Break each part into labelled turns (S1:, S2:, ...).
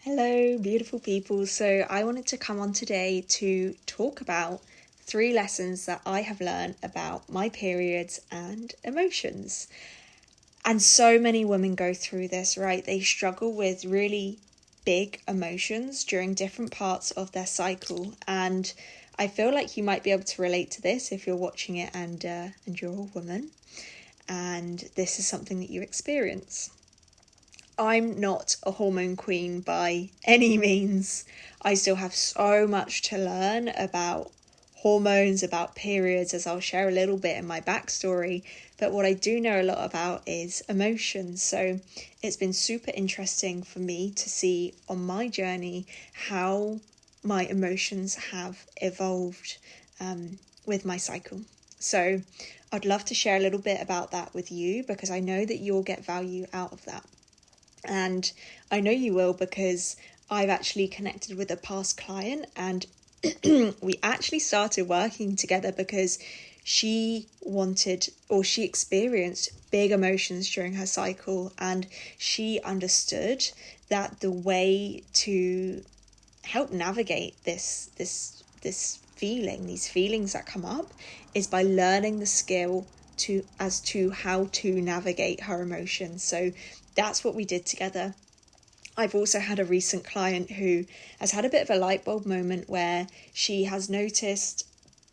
S1: Hello, beautiful people. So, I wanted to come on today to talk about 3 lessons that I have learned about my periods and emotions. And so many women go through this, right? They struggle with really big emotions during different parts of their cycle. And I feel like you might be able to relate to this if you're watching it and you're a woman. And this is something that you experience. I'm not a hormone queen by any means. I still have so much to learn about hormones, about periods, as I'll share a little bit in my backstory. But what I do know a lot about is emotions. So it's been super interesting for me to see on my journey how my emotions have evolved with my cycle. So I'd love to share a little bit about that with you because I know that you'll get value out of that. And I know you will because I've actually connected with a past client and we actually started working together because she experienced big emotions during her cycle, and she understood that the way to help navigate these feelings that come up is by learning the skill as to how to navigate her emotions. So that's what we did together. I've also had a recent client who has had a bit of a light bulb moment where she has noticed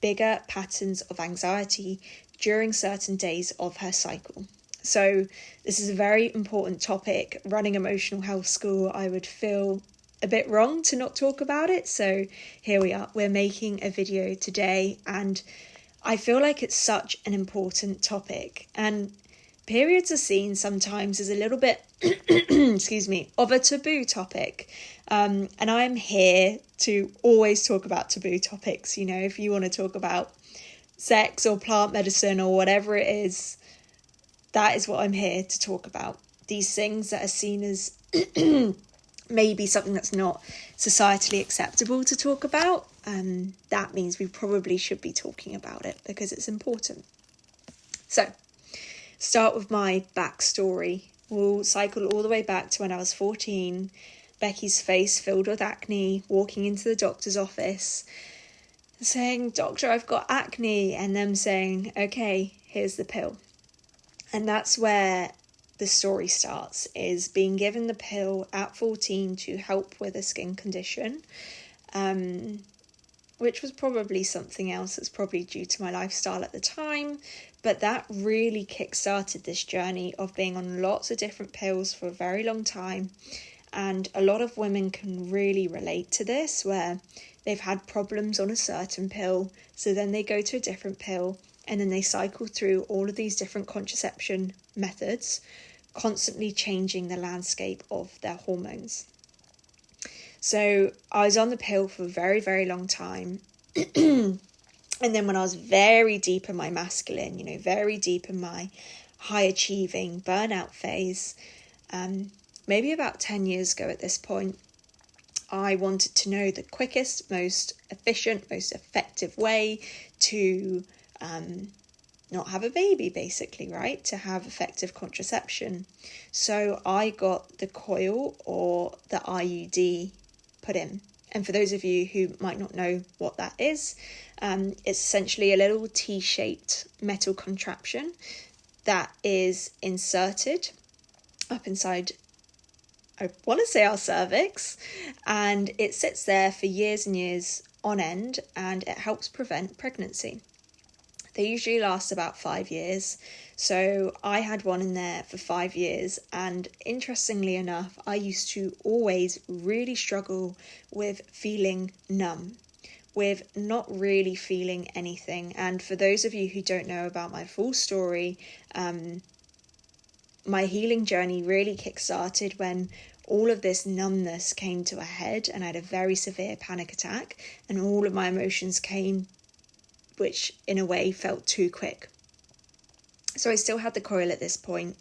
S1: bigger patterns of anxiety during certain days of her cycle. So this is a very important topic. Running emotional health school, I would feel a bit wrong to not talk about it. So here we are. We're making a video today, and I feel like it's such an important topic. And periods are seen sometimes as a little bit, excuse me, of a taboo topic. And I'm here to always talk about taboo topics. You know, if you want to talk about sex or plant medicine or whatever it is, that is what I'm here to talk about. These things that are seen as maybe something that's not societally acceptable to talk about. That means we probably should be talking about it because it's important. So, start with my backstory. We'll cycle all the way back to when I was 14. Becky's face filled with acne, walking into the doctor's office, saying, "Doctor, I've got acne," and them saying, "Okay, here's the pill." And that's where the story starts, is being given the pill at 14 to help with a skin condition, which was probably something else that's probably due to my lifestyle at the time. But that really kick-started this journey of being on lots of different pills for a very long time. And a lot of women can really relate to this, where they've had problems on a certain pill, so then they go to a different pill, and then they cycle through all of these different contraception methods, constantly changing the landscape of their hormones. So I was on the pill for a very, very long time. And then when I was very deep in my masculine, very deep in my high achieving burnout phase, maybe about 10 years ago at this point, I wanted to know the quickest, most efficient, most effective way to not have a baby, basically, right? To have effective contraception. So I got the coil or the IUD put in. And for those of you who might not know what that is, it's essentially a little T-shaped metal contraption that is inserted up inside, I want to say, our cervix, and it sits there for years and years on end, and it helps prevent pregnancy. They usually last about 5 years. So I had one in there for 5 years. And interestingly enough, I used to always really struggle with feeling numb, with not really feeling anything. And for those of you who don't know about my full story, my healing journey really kick-started when all of this numbness came to a head and I had a very severe panic attack, and all of my emotions came, which in a way felt too quick. So I still had the coil at this point.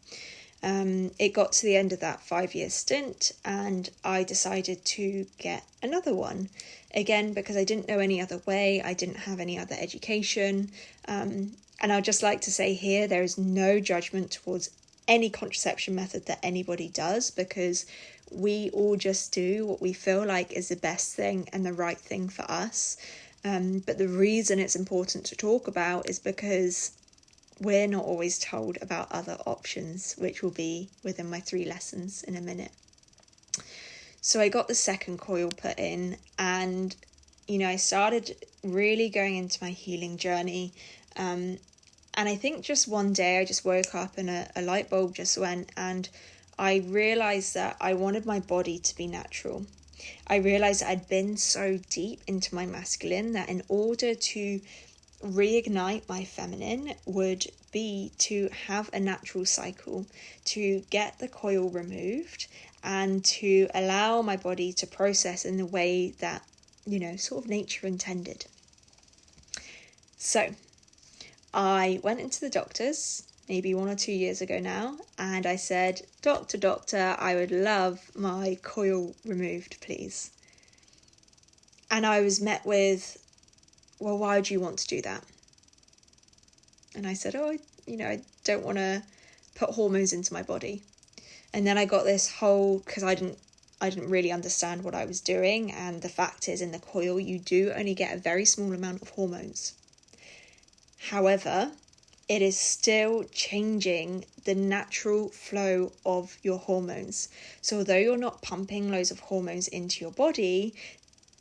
S1: It got to the end of that 5-year stint and I decided to get another one. Again, because I didn't know any other way, I didn't have any other education. And I'd just like to say here, there is no judgment towards any contraception method that anybody does, because we all just do what we feel like is the best thing and the right thing for us. But the reason it's important to talk about is because we're not always told about other options, which will be within my 3 lessons in a minute. So I got the second coil put in, and, I started really going into my healing journey. And I think just one day I just woke up and a light bulb just went, and I realised that I wanted my body to be natural. I realised that I'd been so deep into my masculine that in order to reignite my feminine would be to have a natural cycle, to get the coil removed and to allow my body to process in the way that, sort of nature intended. So I went into the doctors maybe 1 or 2 years ago now, and I said, Doctor, I would love my coil removed, please. And I was met with, well, why do you want to do that? And I said, I don't want to put hormones into my body. And then I got this whole, because I didn't really understand what I was doing. And the fact is, in the coil, you do only get a very small amount of hormones. However, it is still changing the natural flow of your hormones. So although you're not pumping loads of hormones into your body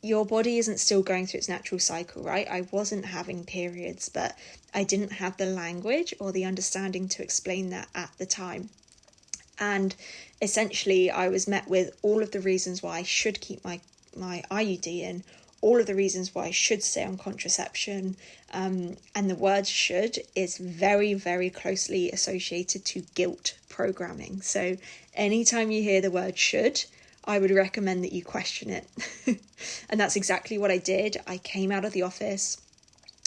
S1: isn't still going through its natural cycle, right? I wasn't having periods, but I didn't have the language or the understanding to explain that at the time. And essentially, I was met with all of the reasons why I should keep my IUD in, all of the reasons why I should stay on contraception. And the word should is very, very closely associated to guilt programming. So anytime you hear the word should, I would recommend that you question it. And that's exactly what I did. I came out of the office.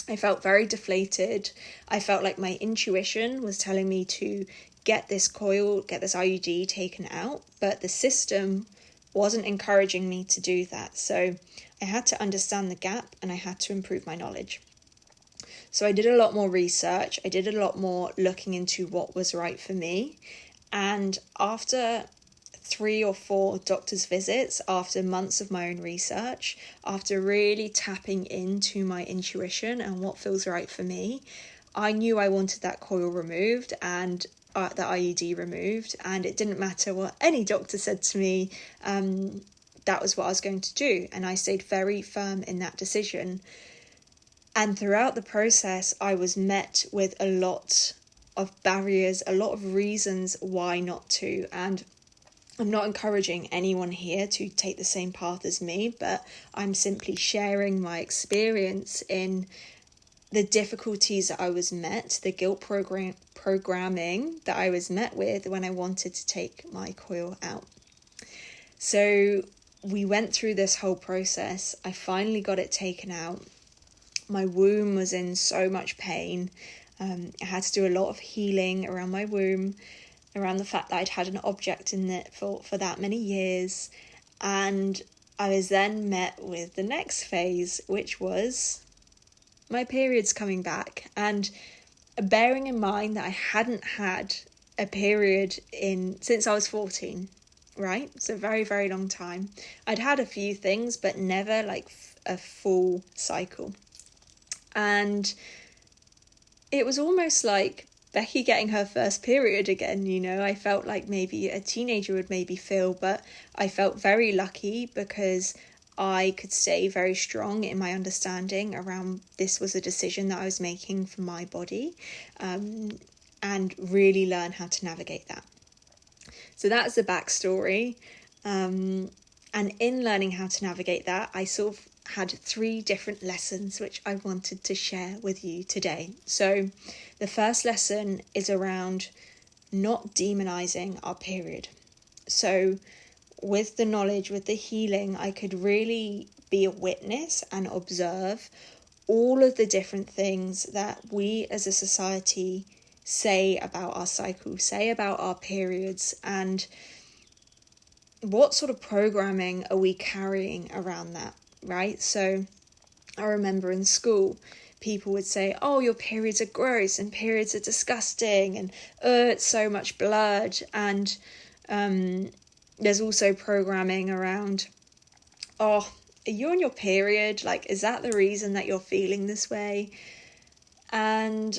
S1: I felt very deflated. I felt like my intuition was telling me to get this coil, get this IUD taken out, but the system wasn't encouraging me to do that. So I had to understand the gap and I had to improve my knowledge. So I did a lot more research. I did a lot more looking into what was right for me. And after 3 or 4 doctor's visits, after months of my own research, after really tapping into my intuition and what feels right for me, I knew I wanted that coil removed and the IUD removed, and it didn't matter what any doctor said to me. That was what I was going to do, and I stayed very firm in that decision. And throughout the process, I was met with a lot of barriers, a lot of reasons why not to. And I'm not encouraging anyone here to take the same path as me, but I'm simply sharing my experience in the difficulties that I was met, the guilt programming that I was met with when I wanted to take my coil out. So we went through this whole process. I finally got it taken out. My womb was in so much pain. I had to do a lot of healing around my womb, around the fact that I'd had an object in it for that many years. And I was then met with the next phase, which was my periods coming back. And bearing in mind that I hadn't had a period since I was 14, right? So very, very long time. I'd had a few things, but never like a full cycle. And it was almost like Becky getting her first period again, I felt like maybe a teenager would maybe feel, but I felt very lucky because I could stay very strong in my understanding around this was a decision that I was making for my body, and really learn how to navigate that. So that's the backstory. And in learning how to navigate that, I sort of had 3 different lessons which I wanted to share with you today. So the first lesson is around not demonizing our period. So with the knowledge, with the healing, I could really be a witness and observe all of the different things that we as a society say about our cycle, say about our periods, and what sort of programming are we carrying around that, right? So I remember in school, people would say, oh, your periods are gross and periods are disgusting and it's so much blood. And There's also programming around, oh, are you on your period? Like, is that the reason that you're feeling this way? And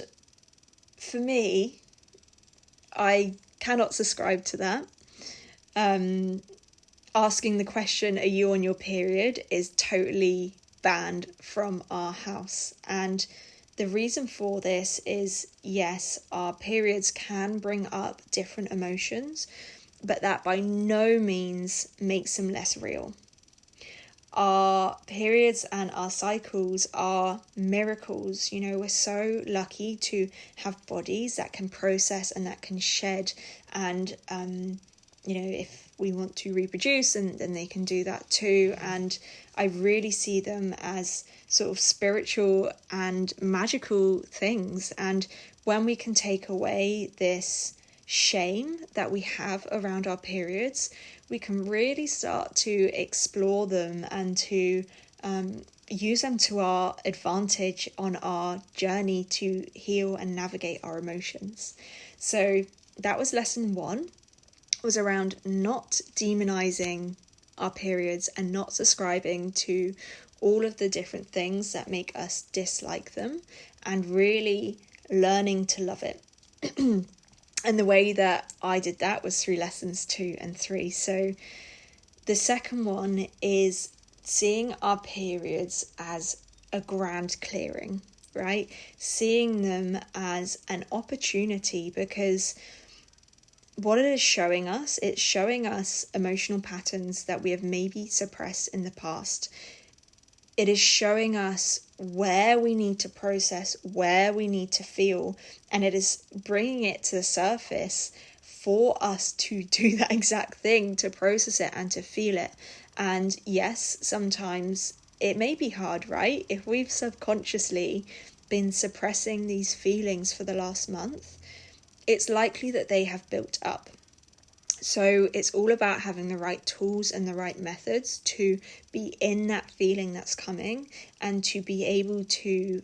S1: for me, I cannot subscribe to that. Asking the question, are you on your period, is totally banned from our house. And the reason for this is, yes, our periods can bring up different emotions, but that by no means makes them less real. Our periods and our cycles are miracles. You know, we're so lucky to have bodies that can process and that can shed. And, you know, if we want to reproduce, and then they can do that too. And I really see them as sort of spiritual and magical things. And when we can take away this shame that we have around our periods, we can really start to explore them and to use them to our advantage on our journey to heal and navigate our emotions. So that was lesson 1, was around not demonizing our periods and not subscribing to all of the different things that make us dislike them, and really learning to love it. And the way that I did that was through lessons 2 and 3. So the second one is seeing our periods as a grand clearing, right? Seeing them as an opportunity, because what it is showing us, it's showing us emotional patterns that we have maybe suppressed in the past. It is showing us where we need to process, where we need to feel, and it is bringing it to the surface for us to do that exact thing, to process it and to feel it. And yes, sometimes it may be hard, right? If we've subconsciously been suppressing these feelings for the last month, it's likely that they have built up. So it's all about having the right tools and the right methods to be in that feeling that's coming, and to be able to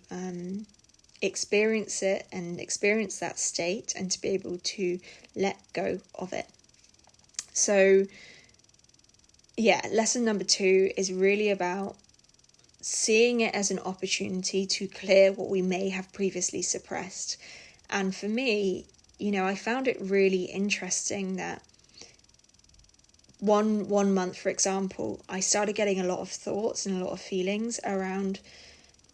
S1: experience it and experience that state, and to be able to let go of it. So yeah, lesson number 2 is really about seeing it as an opportunity to clear what we may have previously suppressed. And for me, you know, I found it really interesting that one month, for example, I started getting a lot of thoughts and a lot of feelings around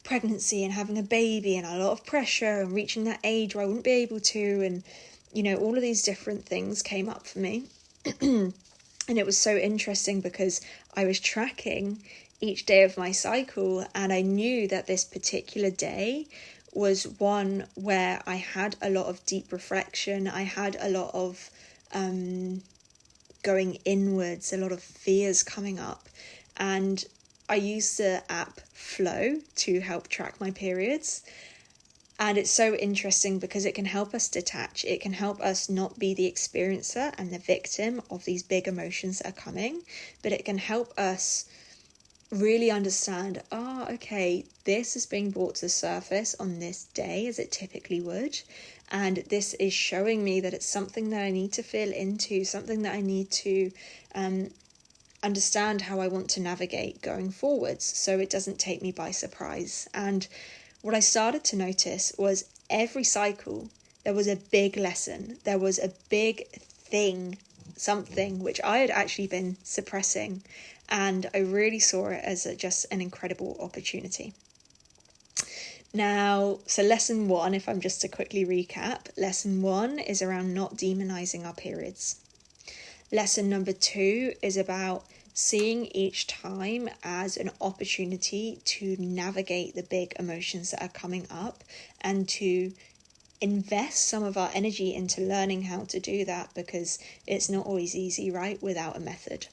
S1: pregnancy and having a baby, and a lot of pressure and reaching that age where I wouldn't be able to, and you know, all of these different things came up for me. And it was so interesting because I was tracking each day of my cycle, and I knew that this particular day was one where I had a lot of deep reflection. I had a lot of going inwards, a lot of fears coming up, and I use the app Flow to help track my periods. And it's so interesting because it can help us detach. It can help us not be the experiencer and the victim of these big emotions that are coming, but it can help us really understand, okay, this is being brought to the surface on this day, as it typically would. And this is showing me that it's something that I need to feel into, something that I need to understand how I want to navigate going forwards, so it doesn't take me by surprise. And what I started to notice was every cycle, there was a big lesson. There was a big thing, something which I had actually been suppressing. And I really saw it as just an incredible opportunity. Now, so lesson 1, if I'm just to quickly recap, lesson 1 is around not demonizing our periods. Lesson number 2 is about seeing each time as an opportunity to navigate the big emotions that are coming up, and to invest some of our energy into learning how to do that, because it's not always easy, right, without a method.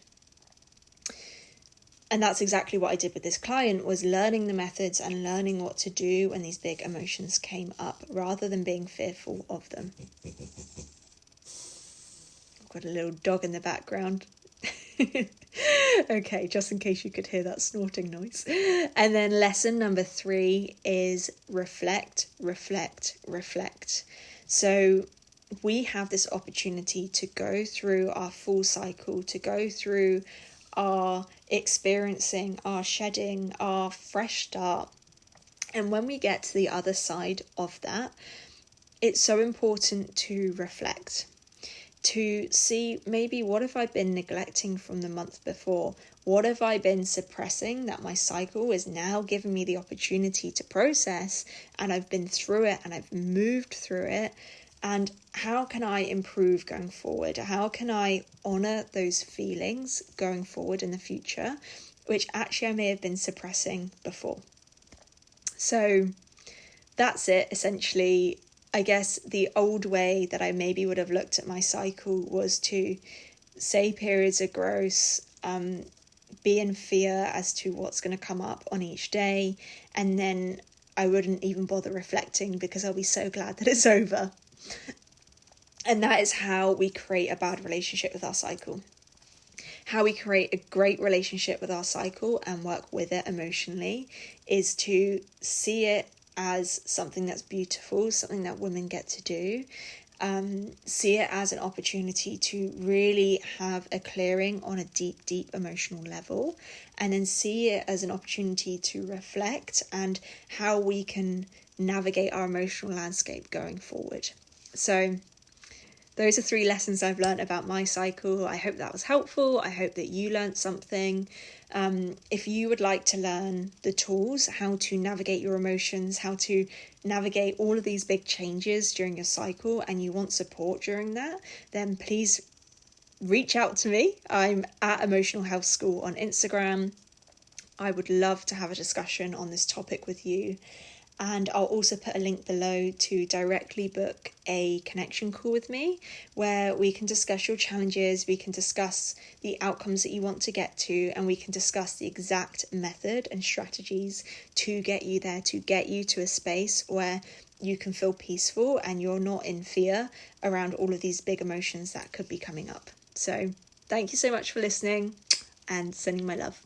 S1: And that's exactly what I did with this client, was learning the methods and learning what to do when these big emotions came up, rather than being fearful of them. I've got a little dog in the background. Okay, just in case you could hear that snorting noise. And then lesson number 3 is reflect, reflect, reflect. So we have this opportunity to go through our full cycle, to go through our experiencing, our shedding, our fresh start. And when we get to the other side of that, it's so important to reflect, to see maybe what have I been neglecting from the month before? What have I been suppressing that my cycle is now giving me the opportunity to process, and I've been through it and I've moved through it? And how can I improve going forward? How can I honor those feelings going forward in the future, which actually I may have been suppressing before? So that's it, essentially. I guess the old way that I maybe would have looked at my cycle was to say periods are gross, be in fear as to what's going to come up on each day, and then I wouldn't even bother reflecting because I'll be so glad that it's over. And that is how we create a bad relationship with our cycle. How we create a great relationship with our cycle and work with it emotionally is to see it as something that's beautiful, something that women get to do. See it as an opportunity to really have a clearing on a deep, deep emotional level, and then see it as an opportunity to reflect and how we can navigate our emotional landscape going forward. So those are 3 lessons I've learned about my cycle. I hope that was helpful. I hope that you learned something. If you would like to learn the tools, how to navigate your emotions, how to navigate all of these big changes during your cycle, and you want support during that, then please reach out to me. I'm at Emotional Health School on Instagram. I would love to have a discussion on this topic with you. And I'll also put a link below to directly book a connection call with me, where we can discuss your challenges, we can discuss the outcomes that you want to get to, and we can discuss the exact method and strategies to get you there, to get you to a space where you can feel peaceful and you're not in fear around all of these big emotions that could be coming up. So thank you so much for listening, and sending my love.